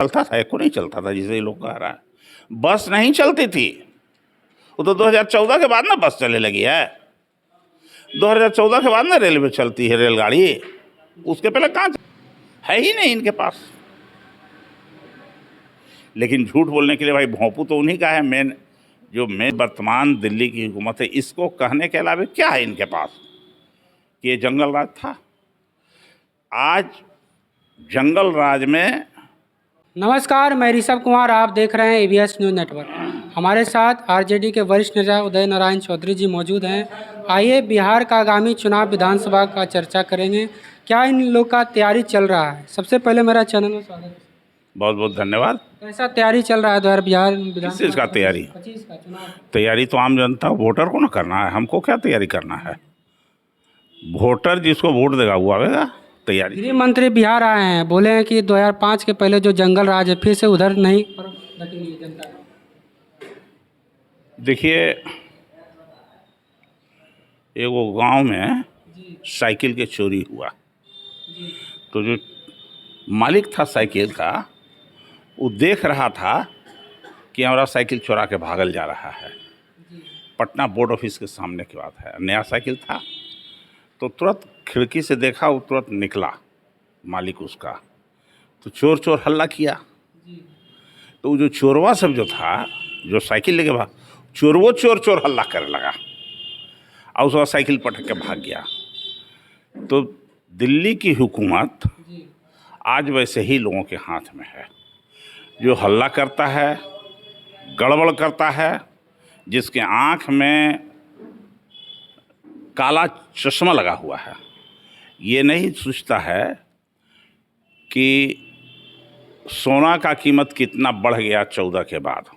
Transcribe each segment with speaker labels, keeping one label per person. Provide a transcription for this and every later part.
Speaker 1: चलता था, एको नहीं चलता था, जिसे ये लोग कह रहा है। बस नहीं चलती थी, वो तो 2014 के बाद ना बस चलने लगी है। 2014 के बाद ना रेलवे चलती है, रेलगाड़ी। उसके पहले कहाँ है ही नहीं इनके पास। लेकिन झूठ बोलने के लिए भाई भोंपू तो उन्हीं का है। मेन वर्तमान दिल्ली की हुकूमत है, इसको कहने के अलावा क्या है इनके पास कि ये जंगल राज था। आज जंगल राज में
Speaker 2: नमस्कार, मैं ऋषभ कुमार, आप देख रहे हैं एबीएस न्यूज़ नेटवर्क। हमारे साथ आरजेडी के वरिष्ठ नेता उदय नारायण चौधरी जी मौजूद हैं। आइए बिहार का आगामी चुनाव विधानसभा का चर्चा करेंगे। क्या इन लोग का तैयारी चल रहा है? सबसे पहले मेरा चैनल में स्वागत है।
Speaker 1: बहुत बहुत धन्यवाद।
Speaker 2: कैसा तैयारी चल रहा है बिहार
Speaker 1: किस
Speaker 2: विधानसभा
Speaker 1: चीज़ का तैयारी?
Speaker 2: 25 का चुनाव।
Speaker 1: तैयारी तो आम जनता वोटर को ना करना है, हमको क्या तैयारी करना है। वोटर जिसको वोट देगा वो आवेगा। तैयारी
Speaker 2: गृह मंत्री बिहार आए हैं, बोले हैं कि 2005 के पहले जो जंगल राज है फिर से उधर नहीं ढकेली जनता।
Speaker 1: देखिए, एगो गांव में साइकिल के चोरी हुआ, तो जो मालिक था साइकिल का वो देख रहा था कि हमारा साइकिल चुरा के भागल जा रहा है। पटना बोर्ड ऑफिस के सामने की बात है, नया साइकिल था। तो तुरंत खिड़की से देखा, वो तुरंत निकला मालिक उसका। तो चोर चोर हल्ला किया। तो जो चोरवा सब जो था, जो साइकिल लेके भाग, चोर चोर हल्ला करने लगा और उसका साइकिल पटक के भाग गया। तो दिल्ली की हुकूमत आज वैसे ही लोगों के हाथ में है, जो हल्ला करता है, गड़बड़ करता है, जिसके आँख में काला चश्मा लगा हुआ है। ये नहीं सोचता है कि सोना का कीमत कितना बढ़ गया 14 के बाद।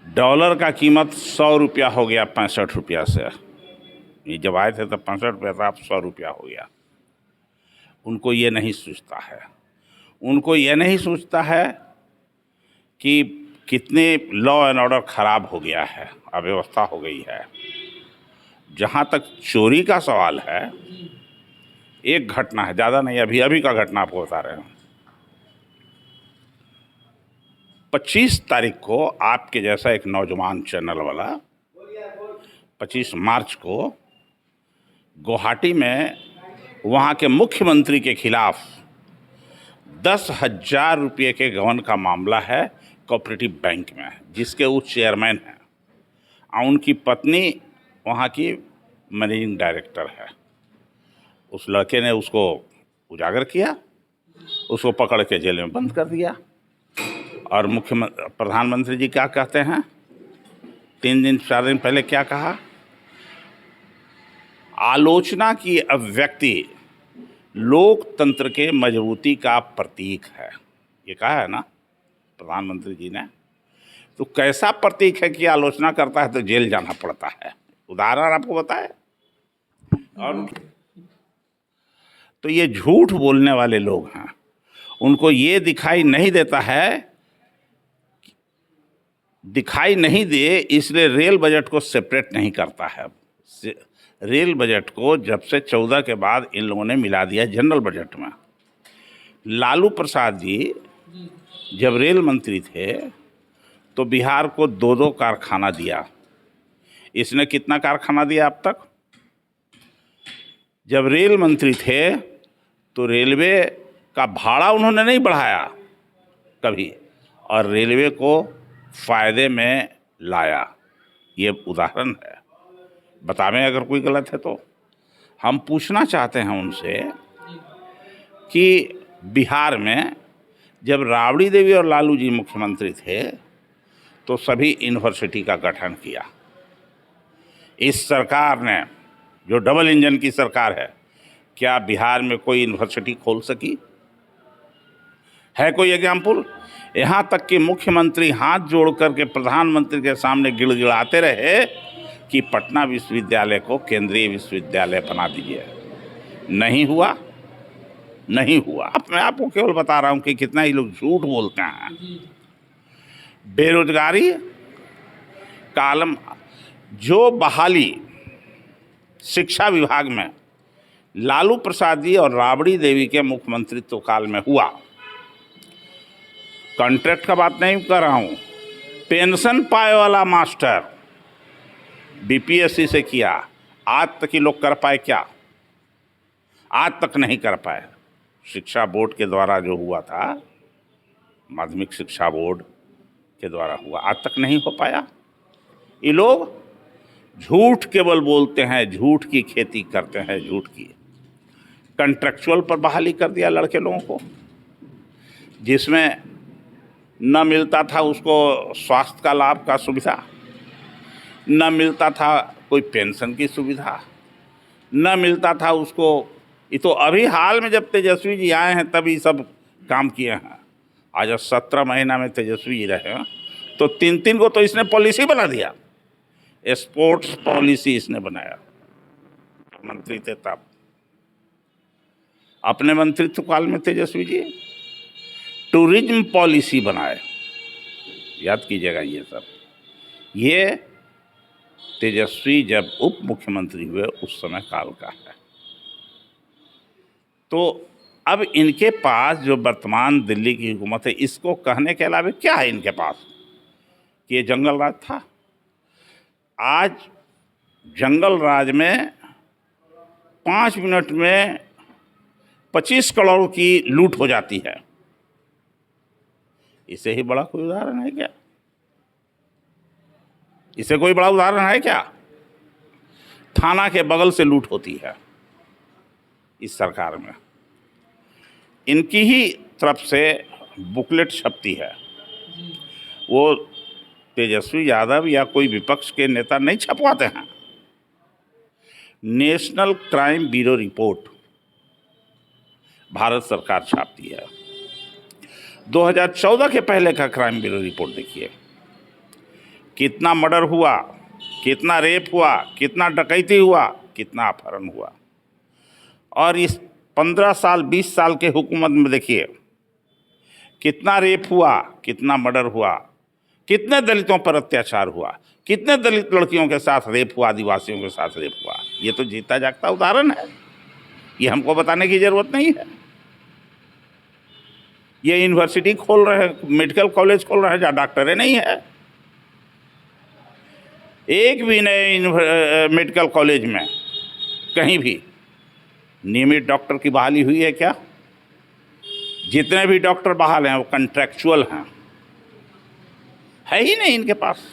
Speaker 1: डॉलर का कीमत 100 रुपया हो गया 65 रुपया से। ये जब आए थे तब 65 रुपया था, अब 100 रुपया हो गया। उनको ये नहीं सोचता है। उनको ये नहीं सोचता है कि कितने लॉ एंड ऑर्डर ख़राब हो गया है, अव्यवस्था हो गई है। जहाँ तक चोरी का सवाल है, एक घटना है, ज़्यादा नहीं, अभी का घटना आपको बता रहे हैं। 25 तारीख को आपके जैसा एक नौजवान चैनल वाला 25 मार्च को गुवाहाटी में वहाँ के मुख्यमंत्री के खिलाफ 10,000 रुपये के गबन का मामला है कोऑपरेटिव बैंक में, जिसके वो चेयरमैन हैं और उनकी पत्नी वहाँ की मैनेजिंग डायरेक्टर है। उस लड़के ने उसको उजागर किया, उसको पकड़ के जेल में बंद कर दिया। और प्रधानमंत्री जी क्या कहते हैं, 4 दिन पहले क्या कहा? आलोचना की अभिव्यक्ति लोकतंत्र के मजबूती का प्रतीक है, ये कहा है ना प्रधानमंत्री जी ने। तो कैसा प्रतीक है कि आलोचना करता है तो जेल जाना पड़ता है? उदाहरण आपको बताए। और तो ये झूठ बोलने वाले लोग हैं, उनको ये दिखाई नहीं देता है, दिखाई नहीं दे इसलिए रेल बजट को सेपरेट नहीं करता है। रेल बजट को जब से 14 के बाद इन लोगों ने मिला दिया जनरल बजट में। लालू प्रसाद जी जब रेल मंत्री थे तो बिहार को 2-2 कारखाना दिया। इसने कितना कारखाना दिया अब तक? जब रेल मंत्री थे तो रेलवे का भाड़ा उन्होंने नहीं बढ़ाया कभी, और रेलवे को फ़ायदे में लाया। ये उदाहरण है, बतावें अगर कोई गलत है तो। हम पूछना चाहते हैं उनसे कि बिहार में जब राबड़ी देवी और लालू जी मुख्यमंत्री थे तो सभी यूनिवर्सिटी का गठन किया। इस सरकार ने, जो डबल इंजन की सरकार है, क्या बिहार में कोई यूनिवर्सिटी खोल सकी है? कोई एग्जाम्पल? यहाँ तक कि मुख्यमंत्री हाथ जोड़ करके प्रधानमंत्री के सामने गिड़गिड़ाते रहे कि पटना विश्वविद्यालय को केंद्रीय विश्वविद्यालय बना दीजिए। नहीं हुआ, नहीं हुआ। मैं आपको केवल बता रहा हूँ कि कितना ही लोग झूठ बोलते हैं। बेरोजगारी का आलम, जो बहाली शिक्षा विभाग में लालू प्रसाद जी और राबड़ी देवी के मुख्यमंत्रित्व काल में हुआ। कॉन्ट्रैक्ट का बात नहीं कर रहा हूँ, पेंशन पाए वाला मास्टर बीपीएससी से किया, आज तक ये लोग कर पाए क्या? आज तक नहीं कर पाए। शिक्षा बोर्ड के द्वारा जो हुआ था, माध्यमिक शिक्षा बोर्ड के द्वारा हुआ, आज तक नहीं हो पाया। ये लोग झूठ केवल बोलते हैं, झूठ की खेती करते हैं, झूठ की। कॉन्ट्रैक्चुअल पर बहाली कर दिया लड़के लोगों को, जिसमें न मिलता था उसको स्वास्थ्य का लाभ का सुविधा, न मिलता था कोई पेंशन की सुविधा, न मिलता था उसको। ये तो अभी हाल में जब तेजस्वी जी आए हैं तभी सब काम किए हैं। आज 17 महीना में तेजस्वी जी रहे हैं तो 3-3 को तो इसने पॉलिसी बना दिया। स्पोर्ट्स पॉलिसी इसने बनाया, मंत्री थे तब। अपने मंत्रित्व काल में तेजस्वी जी टूरिज्म पॉलिसी बनाए, याद कीजिएगा ये सब। ये तेजस्वी जब उप मुख्यमंत्री हुए उस समय काल का है। तो अब इनके पास जो वर्तमान दिल्ली की हुकूमत है, इसको कहने के अलावा क्या है इनके पास कि ये जंगल राज था? आज जंगल राज में 5 मिनट में 25 करोड़ की लूट हो जाती है। इससे ही बड़ा कोई उदाहरण है क्या? इससे कोई बड़ा उदाहरण है क्या? थाना के बगल से लूट होती है इस सरकार में। इनकी ही तरफ से बुकलेट छपती है, वो तेजस्वी यादव या कोई विपक्ष के नेता नहीं छपवाते हैं। National crime bureau report Bharat सरकार छापती है। 2014 के पहले का क्राइम ब्यूरो रिपोर्ट देखिए, कितना मर्डर हुआ, कितना रेप हुआ, कितना डकैती हुआ, कितना अपहरण हुआ। और इस 15 साल 20 साल के हुकूमत में देखिए कितना रेप हुआ, कितना मर्डर हुआ, कितने दलितों पर अत्याचार हुआ, कितने दलित लड़कियों के साथ रेप हुआ, आदिवासियों के साथ रेप हुआ। ये तो जीता जागता उदाहरण है, ये हमको बताने की जरूरत नहीं है। ये यूनिवर्सिटी खोल रहे हैं, मेडिकल कॉलेज खोल रहे हैं जहाँ डॉक्टरें नहीं है। एक भी नए मेडिकल कॉलेज में कहीं भी नियमित डॉक्टर की बहाली हुई है क्या? जितने भी डॉक्टर बहाल हैं वो कॉन्ट्रैक्चुअल हैं, है ही नहीं इनके पास।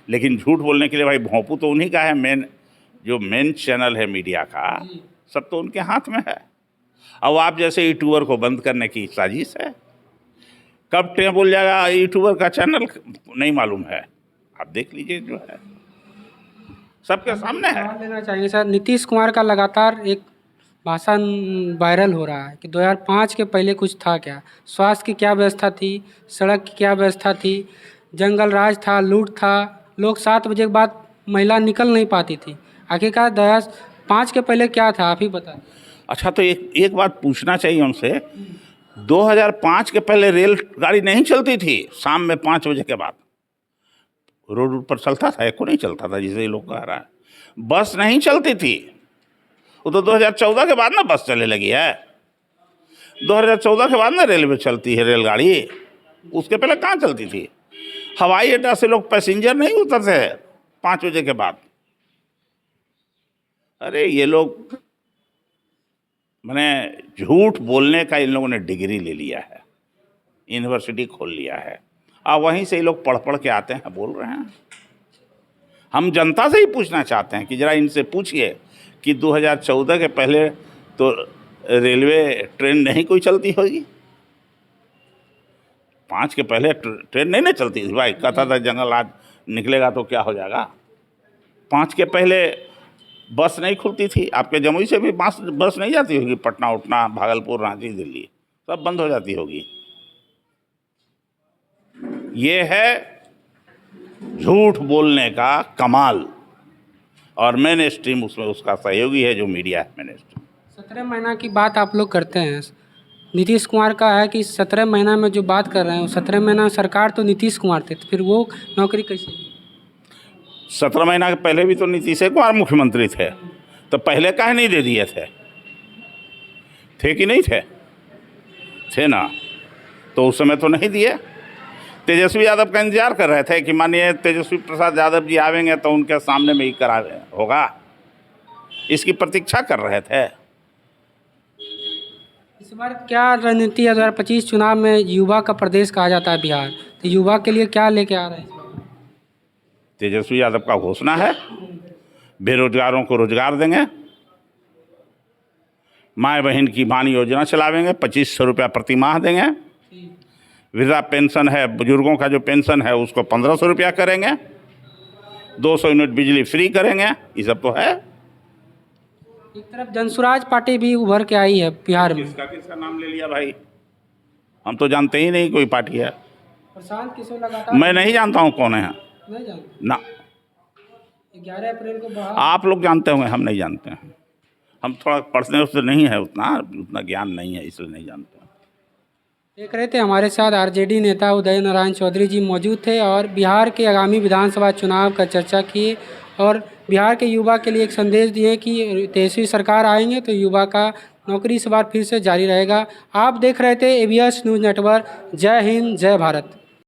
Speaker 1: लेकिन झूठ बोलने के लिए भाई भोंपू तो उन्हीं का है, मेन चैनल है मीडिया का, सब तो उनके हाथ में है। अब आप जैसे यूट्यूबर को बंद करने की साजिश है। कब टें बोल जाएगा यूट्यूबर का चैनल नहीं मालूम है, आप देख लीजिए, जो है सबके सामने है।
Speaker 2: सवाल लेना चाहेंगे सर, नीतीश कुमार का लगातार एक भाषण वायरल हो रहा है कि 2005 के पहले कुछ था क्या? स्वास्थ्य की क्या व्यवस्था थी, सड़क की क्या व्यवस्था थी, जंगल राज था, लूट था, लोग 7 बजे के बाद महिला निकल नहीं पाती थी। आखिरकार 2005 के पहले क्या था, आप ही बता।
Speaker 1: अच्छा, तो एक बात पूछना चाहिए उनसे, 2005 के पहले रेलगाड़ी नहीं चलती थी शाम में 5 बजे के बाद? रोड पर चलता था, एको नहीं चलता था जिसे लोग कह रहा है। बस नहीं चलती थी, वो तो 2014 के बाद ना बस चलने लगी है। 2014 के बाद ना रेलवे चलती है, रेलगाड़ी। उसके पहले कहाँ चलती थी? हवाई अड्डा से लोग पैसेंजर नहीं उतरते 5 बजे के बाद। अरे ये लोग मैंने झूठ बोलने का इन लोगों ने डिग्री ले लिया है, यूनिवर्सिटी खोल लिया है, और वहीं से ये लोग पढ़ पढ़ के आते हैं, बोल रहे हैं। हम जनता से ही पूछना चाहते हैं कि जरा इनसे पूछिए कि 2014 के पहले तो रेलवे ट्रेन नहीं कोई चलती होगी। 5 के पहले ट्रेन नहीं ना चलती थी भाई, कहता था जंगल आज निकलेगा तो क्या हो जाएगा। 5 के पहले बस नहीं खुलती थी, आपके जमुई से भी बस नहीं जाती होगी, पटना उटना, भागलपुर, रांची, दिल्ली सब बंद हो जाती होगी। ये है झूठ बोलने का कमाल, और मेन स्ट्रीम उसमें उसका सहयोगी है जो मीडिया है मेन स्ट्रीम।
Speaker 2: 17 महीना की बात आप लोग करते हैं, नीतीश कुमार का है कि 17 महीना में जो बात कर रहे हैं, 17 महीना सरकार तो नीतीश कुमार थे, तो फिर वो नौकरी कैसे दी?
Speaker 1: 17 महीना के पहले भी तो नीतीश कुमार मुख्यमंत्री थे, तो पहले काहे नहीं दे दिए थे कि नहीं थे ना, तो उस समय तो नहीं दिए। तेजस्वी यादव का इंतजार कर रहे थे कि मानिए तेजस्वी प्रसाद यादव जी आवेंगे तो उनके सामने में ही करा होगा, इसकी प्रतीक्षा कर रहे थे।
Speaker 2: इस बार क्या रणनीति है? 2025 चुनाव में युवा का प्रदेश कहा जाता है बिहार, तो युवा के लिए क्या लेके आ रहे हैं इस बार?
Speaker 1: तेजस्वी यादव का घोषणा है बेरोजगारों को रोजगार देंगे, माँ बहन की मान योजना चलावेंगे, 2500 रुपया प्रति माह देंगे, वृद्धा पेंशन है बुजुर्गों का जो पेंशन है उसको 1500 रुपया करेंगे, 200 यूनिट बिजली फ्री करेंगे, ये सब तो है।
Speaker 2: एक तरफ जनसुराज पार्टी भी उभर के आई है बिहार में।
Speaker 1: किसका नाम ले लिया भाई? हम तो जानते ही नहीं कोई पार्टी है।
Speaker 2: प्रशांत किशोर लगातार।
Speaker 1: मैं नहीं जानता हूँ कौन है
Speaker 2: नहीं जानते
Speaker 1: ना।
Speaker 2: 11 अप्रैल को
Speaker 1: आप लोग जानते होंगे, हम नहीं जानते हैं। हम थोड़ा पढ़ने उससे नहीं है, उतना ज्ञान नहीं है, इसलिए नहीं जानते।
Speaker 2: देख रहे थे हमारे साथ आरजेडी नेता उदय नारायण चौधरी जी मौजूद थे और बिहार के आगामी विधानसभा चुनाव का चर्चा किए और बिहार के युवा के लिए एक संदेश दिए कि तेजस्वी सरकार आएंगे तो युवा का नौकरी इस बार फिर से जारी रहेगा। आप देख रहे थे ABS न्यूज़ नेटवर्क। जय हिंद, जय भारत।